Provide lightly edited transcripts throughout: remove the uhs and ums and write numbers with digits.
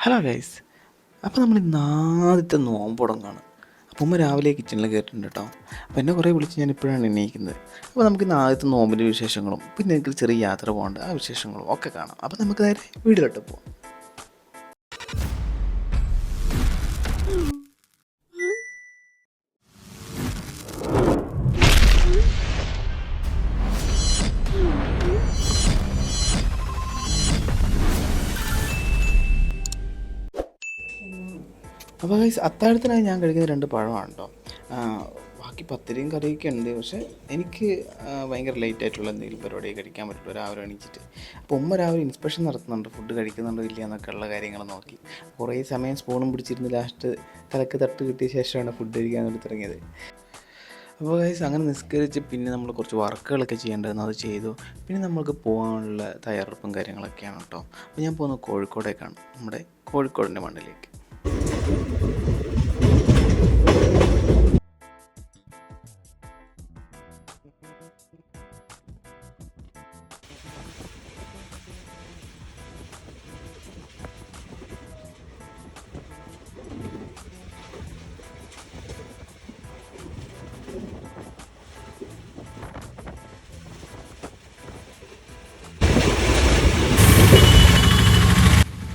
Hello guys. അപ്പോൾ നമ്മൾ ഇന്ന് ആദ്യത്തെ നോമ്പ് തുടങ്ങുകയാണ്. അപ്പോൾ ഉമ്മ രാവിലെ കിച്ചണിൽ കയറിയിട്ടുണ്ട് കേട്ടോ. അപ്പോൾ എന്നെ കുറേ വിളിച്ച് ഞാൻ ഇപ്പോഴാണ് എണീക്കുന്നത്. അപ്പോൾ നമുക്ക് ഇന്ന് ആദ്യത്തെ നോമ്പിൻ്റെ വിശേഷങ്ങളും പിന്നെ എനിക്ക് ചെറിയ യാത്ര പോകേണ്ട ആ വിശേഷങ്ങളും ഒക്കെ കാണാം. അപ്പോൾ നമുക്ക് നേരെ വീട്ടിലോട്ട് പോകാം. അപ്പോൾ ഗൈസ് അത്താഴത്തിനായി ഞാൻ കഴിക്കുന്ന 2 പഴമാണ് കേട്ടോ. ബാക്കി പത്തിരിയും കറിയൊക്കെ ഉണ്ട്. പക്ഷേ എനിക്ക് ഭയങ്കര ലേറ്റ് ആയിട്ടുള്ള എന്തെങ്കിലും പരിപാടി കഴിക്കാൻ പറ്റുള്ളൂ രാവിലെ എണീച്ചിട്ട്. അപ്പോൾ ഉമ്മ രാവിലെ ഇൻസ്പെക്ഷൻ നടത്തുന്നുണ്ട്, ഫുഡ് കഴിക്കുന്നുണ്ടോ ഇല്ല എന്നൊക്കെ ഉള്ള കാര്യങ്ങൾ നോക്കി. കുറേ സമയം സ്പൂണും പിടിച്ചിരുന്ന് ലാസ്റ്റ് തലക്ക് തട്ട് കിട്ടിയ ശേഷമാണ് ഫുഡ് കഴിക്കാൻ വേണ്ടി തുടങ്ങിയത്. അപ്പോൾ ഗൈസ് അങ്ങനെ നിസ്കരിച്ച് പിന്നെ നമ്മൾ കുറച്ച് വർക്കുകളൊക്കെ ചെയ്യേണ്ടതെന്ന് അത് ചെയ്തു. പിന്നെ നമ്മൾക്ക് പോകാനുള്ള തയ്യാറെടുപ്പും കാര്യങ്ങളൊക്കെയാണ് കേട്ടോ. അപ്പോൾ ഞാൻ പോകുന്നത് കോഴിക്കോടേക്കാണ്, നമ്മുടെ കോഴിക്കോടിൻ്റെ മണ്ണിലേക്ക്.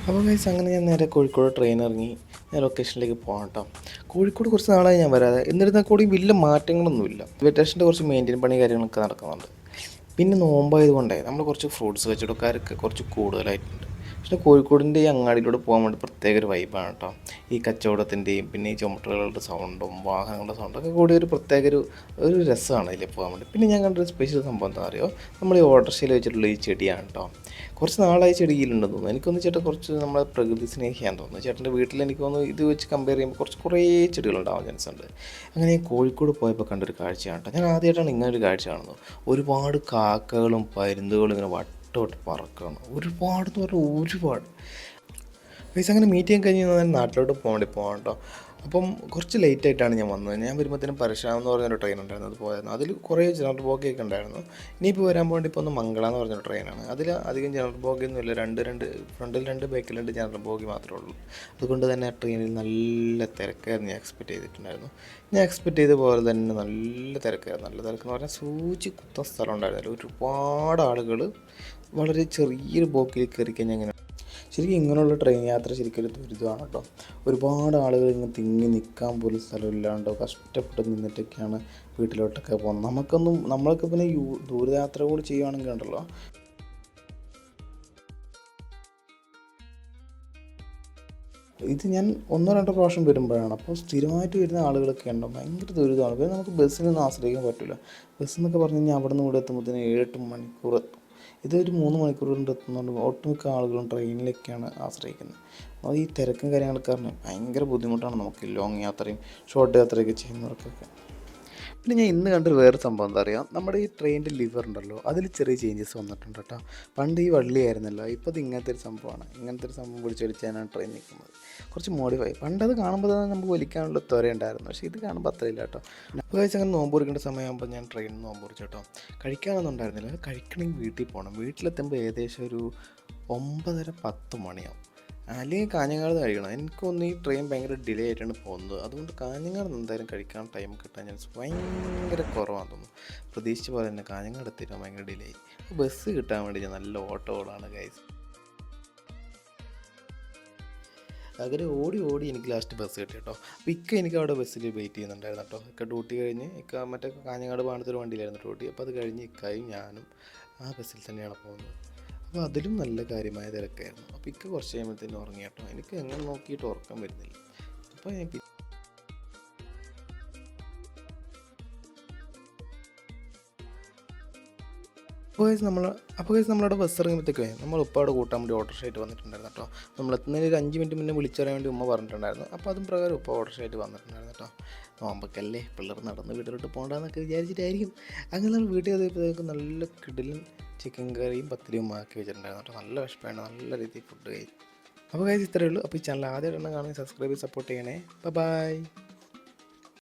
അപ്പോൾ ഗൈസ് അങ്ങനെ ഞാൻ നേരെ കോഴിക്കോട് ട്രെയിൻ ഇറങ്ങി ഞാൻ ലൊക്കേഷനിലേക്ക് പോകാം കേട്ടോ. കോഴിക്കോട് കുറച്ച് നാളായി ഞാൻ വരാതെ. എന്നിരുന്നാൽ കൂടി വലിയ മാറ്റങ്ങളൊന്നുമില്ല. വെറ്റേഷൻ്റെ കുറച്ച് മെയിൻറ്റെയിൻ പണി കാര്യങ്ങളൊക്കെ നടക്കുന്നുണ്ട്. പിന്നെ നോമ്പായതുകൊണ്ടേ നമ്മൾ കുറച്ച് ഫ്രൂട്ട്സ് കച്ചവടക്കാരൊക്കെ കുറച്ച് കൂടുതലായിട്ടുണ്ട്. പക്ഷേ കോഴിക്കോടിൻ്റെ ഈ അങ്ങാടിയിലൂടെ പോകാൻ വേണ്ടി പ്രത്യേക ഒരു വൈബാണ് കേട്ടോ. ഈ കച്ചവടത്തിൻ്റെയും പിന്നെ ഈ ചുമട്ടുകളുടെ സൗണ്ടും വാഹനങ്ങളുടെ സൗണ്ടൊക്കെ കൂടി ഒരു പ്രത്യേക ഒരു രസമാണ് അതിൽ പോകാൻ വേണ്ടി. പിന്നെ ഞാൻ കണ്ടൊരു സ്പെഷ്യൽ സംഭവം എന്താ അറിയോ, നമ്മൾ ഈ ഓട്ടോറിക്ഷയിൽ വെച്ചിട്ടുള്ള ഈ ചെടിയാണ് കേട്ടോ. കുറച്ച് നാളായി ചെടിയിലുണ്ടെന്ന് തോന്നുന്നു. എനിക്കൊന്ന് ചേട്ടൻ കുറച്ച് നമ്മളെ പ്രകൃതി സ്നേഹിയാന്ന് തോന്നുന്നു. ചേട്ടൻ്റെ വീട്ടിൽ എനിക്ക് തോന്നുന്നു ഇത് വെച്ച് കമ്പയർ ചെയ്യുമ്പോൾ കുറേ ചെടികളുണ്ടാവാൻ ചാൻസ് ഉണ്ട്. അങ്ങനെ കോഴിക്കോട് പോയപ്പോൾ കണ്ടൊരു കാഴ്ചയാണ് കേട്ടോ. ഞാൻ ആദ്യമായിട്ടാണ് ഇങ്ങനൊരു കാഴ്ച കാണുന്നത്. ഒരുപാട് കാക്കകളും പരുന്തുകളും ഇങ്ങനെ വട്ടോട്ട് പറക്കണം. ഒരുപാട് എന്ന് പറഞ്ഞാൽ ഒരുപാട്. പൈസ അങ്ങനെ മീറ്റിംഗ് കഴിഞ്ഞ് ഞാൻ നാട്ടിലോട്ട് പോകാൻ കേട്ടോ. അപ്പം കുറച്ച് ലേറ്റ് ആയിട്ടാണ് ഞാൻ വന്നത്. ഞാൻ വരുമ്പോഴത്തേനും പരശുരാം എന്ന് പറഞ്ഞൊരു ട്രെയിൻ ഉണ്ടായിരുന്നു, അത് പോയായിരുന്നു. അതിൽ കുറേ ജനറൽ ബോഗിയൊക്കെ ഉണ്ടായിരുന്നു. ഇനിയിപ്പോൾ വരാൻ വേണ്ടി ഇപ്പോൾ ഒന്ന് മംഗള എന്ന് പറഞ്ഞൊരു ട്രെയിനാണ്. അതിൽ അധികം ജനറൽ ബോഗിയൊന്നുമില്ല. രണ്ട് ഫ്രണ്ടിൽ 2 ബാക്കിൽ 2 ജനറൽ ബോഗി മാത്രമേ ഉള്ളൂ. അതുകൊണ്ട് തന്നെ ആ ട്രെയിനിൽ നല്ല തിരക്കായിരുന്നു. ഞാൻ എക്സ്പെക്റ്റ് ചെയ്തിട്ടുണ്ടായിരുന്നു. ഞാൻ എക്സ്പെക്റ്റ് ചെയ്ത പോലെ തന്നെ നല്ല തിരക്കായിരുന്നു. നല്ല തിരക്കെന്ന് പറഞ്ഞാൽ സൂചി കുത്ത സ്ഥലം ഉണ്ടായിരുന്നില്ല. ഒരുപാട് ആളുകൾ വളരെ ചെറിയൊരു ബോഗിൽ കയറി കഴിഞ്ഞാൽ ഇങ്ങനെ ശരിക്കും ഇങ്ങനെയുള്ള ട്രെയിൻ യാത്ര ശരിക്കും ഒരു ദുരിതമാണ് കേട്ടോ. ഒരുപാട് ആളുകൾ ഇങ്ങനെ തിങ്ങി നിൽക്കാൻ പോലും സ്ഥലമില്ലാണ്ടോ കഷ്ടപ്പെട്ട് നിന്നിട്ടൊക്കെയാണ് വീട്ടിലോട്ടൊക്കെ പോകുന്നത്. നമ്മളൊക്കെ പിന്നെ ദൂരയാത്ര കൂടി ചെയ്യുകയാണെങ്കിൽ ഉണ്ടല്ലോ, ഇത് ഞാൻ 1-2 പ്രാവശ്യം വരുമ്പോഴാണ്. അപ്പോൾ സ്ഥിരമായിട്ട് വരുന്ന ആളുകളൊക്കെ ഉണ്ടോ, ഭയങ്കര ദുരിതമാണ്. പിന്നെ നമുക്ക് ബസ്സിനൊന്നും ആശ്രയിക്കാൻ പറ്റില്ല. ബസ് എന്നൊക്കെ പറഞ്ഞു കഴിഞ്ഞാൽ അവിടെ നിന്ന് ഇവിടെ എത്തുമ്പോഴത്തേന് 7-8 മണിക്കൂർ എത്തും. ഇതൊരു 3 മണിക്കൂർ കൊണ്ട് എത്തുന്നുണ്ട്. ഒട്ടുമിക്ക ആളുകളും ട്രെയിനിലേക്കാണ് ആശ്രയിക്കുന്നത്. അപ്പോൾ ഈ തിരക്കും കാര്യങ്ങളൊക്കെ കാരണം ഭയങ്കര ബുദ്ധിമുട്ടാണ് നമുക്ക് ലോങ് യാത്രയും ഷോർട്ട് യാത്രയൊക്കെ ചെയ്യുന്നവർക്കൊക്കെ. പിന്നെ ഞാൻ ഇന്ന് കണ്ടൊരു വേറെ സംഭവം എന്താ പറയുക, നമ്മുടെ ഈ ട്രെയിനിൻ്റെ ലിവർ ഉണ്ടല്ലോ അതിൽ ചെറിയ ചേഞ്ചസ് വന്നിട്ടുണ്ട് കേട്ടോ. പണ്ട് ഈ വള്ളിയായിരുന്നല്ലോ, ഇപ്പോൾ ഇത് ഇങ്ങനത്തെ ഒരു സംഭവമാണ്. ഇങ്ങനത്തെ ഒരു സംഭവം പിടിച്ചടിച്ചാണ് ട്രെയിൻ നിൽക്കുന്നത്. കുറച്ച് മോഡിഫൈ. പണ്ടത് കാണുമ്പോൾ തന്നെ നമുക്ക് വലിക്കാനുള്ള ത്വര ഉണ്ടായിരുന്നു. പക്ഷേ ഇത് കാണുമ്പോൾ അത്രയില്ല കേട്ടോ. അപ്പോൾ കഴിച്ച് അങ്ങനെ നോമ്പ് കുറിക്കേണ്ട സമയമാകുമ്പോൾ ഞാൻ ട്രെയിനിൽ നോമ്പ് കുറിച്ചു കേട്ടോ. കഴിക്കാനൊന്നും ഉണ്ടായിരുന്നില്ല. കഴിക്കണമെങ്കിൽ വീട്ടിൽ പോകണം. വീട്ടിലെത്തുമ്പോൾ ഏകദേശം ഒരു 9:30-10 മണിയാവും. അല്ലെങ്കിൽ കാഞ്ഞങ്ങാട് കഴിക്കണം. എനിക്കൊന്ന് ഈ ട്രെയിൻ ഭയങ്കര ഡിലേ ആയിട്ടാണ് പോകുന്നത്. അതുകൊണ്ട് കാഞ്ഞങ്ങാട് എന്തായാലും കഴിക്കാൻ ടൈം കിട്ടാൻ ചാൻസ് ഭയങ്കര കുറവാണെന്ന് തോന്നുന്നു. പ്രതീക്ഷിച്ച പോലെ തന്നെ കാഞ്ഞങ്ങാട് എത്തിയിട്ട് ഭയങ്കര ഡിലേ ആയി. ബസ് കിട്ടാൻ വേണ്ടി ഞാൻ നല്ല ഓട്ടോകളാണ് ഗൈസ്. അങ്ങനെ ഓടി എനിക്ക് ലാസ്റ്റ് ബസ് കിട്ടി കേട്ടോ. അപ്പോൾ എനിക്ക് അവിടെ ബസ്സിൽ വെയിറ്റ് ചെയ്യുന്നുണ്ടായിരുന്നു കേട്ടോ. ഡ്യൂട്ടി കഴിഞ്ഞ് മറ്റേ കാഞ്ഞങ്ങാട് പോകണത്തൊരു വണ്ടിയിലായിരുന്നു ഡ്യൂട്ടി. അപ്പോൾ അത് കഴിഞ്ഞ് ഇക്കായും ഞാനും ആ ബസ്സിൽ തന്നെയാണ് പോകുന്നത്. അപ്പോൾ അതിലും നല്ല കാര്യമായ തിരക്കായിരുന്നു. അപ്പോൾ കുറച്ച് കഴിയുമ്പോഴത്തേനും ഉറങ്ങി കേട്ടോ. എനിക്ക് എങ്ങനെ നോക്കിയിട്ട് ഉറക്കം വരുന്നില്ല. അപ്പോൾ നമ്മളവിടെ ബസ് ഇറങ്ങുമ്പോഴത്തേക്കേ നമ്മൾ ഉപ്പാട് കൂട്ടാൻ വേണ്ടി ഓട്ടോറിക്ഷയായിട്ട് വന്നിട്ടുണ്ടായിരുന്നു കേട്ടോ. നമ്മൾ എത്തുന്നതിന് ഒരു 5 മിനിറ്റ് മുന്നേ വിളിച്ചറിയാൻ വേണ്ടി ഉമ്മ പറഞ്ഞിട്ടുണ്ടായിരുന്നു. അപ്പോൾ അതും പ്രകാരം ഉപ്പ ഓട്ടോറിക്ഷയായിട്ട് വന്നിട്ടുണ്ടായിരുന്നു കേട്ടോ. നോമ്പൊക്കെയല്ലേ, പിള്ളേർ നടന്ന് വീട്ടിലോട്ട് പോകണ്ടെന്നൊക്കെ വിചാരിച്ചിട്ടായിരിക്കും. അങ്ങനെ നമ്മൾ വീട്ടിൽ എത്തിയപ്പോഴത്തേക്കും നല്ല കിടിലൻ ചിക്കൻ കറിയും പത്തിരിയും ആക്കി വെച്ചിട്ടുണ്ടായിരുന്നു കേട്ടോ. നല്ല വിശപ്പാണ്, നല്ല രീതിയിൽ ഫുഡ് കഴിച്ചു. അപ്പോൾ ഇത്രയേ ഉള്ളൂ. അപ്പോൾ ഈ ചാനൽ ആദ്യമായിട്ട് കാണുന്നത് സബ്സ്ക്രൈബ് സപ്പോർട്ട് ചെയ്യണേ. ബൈ.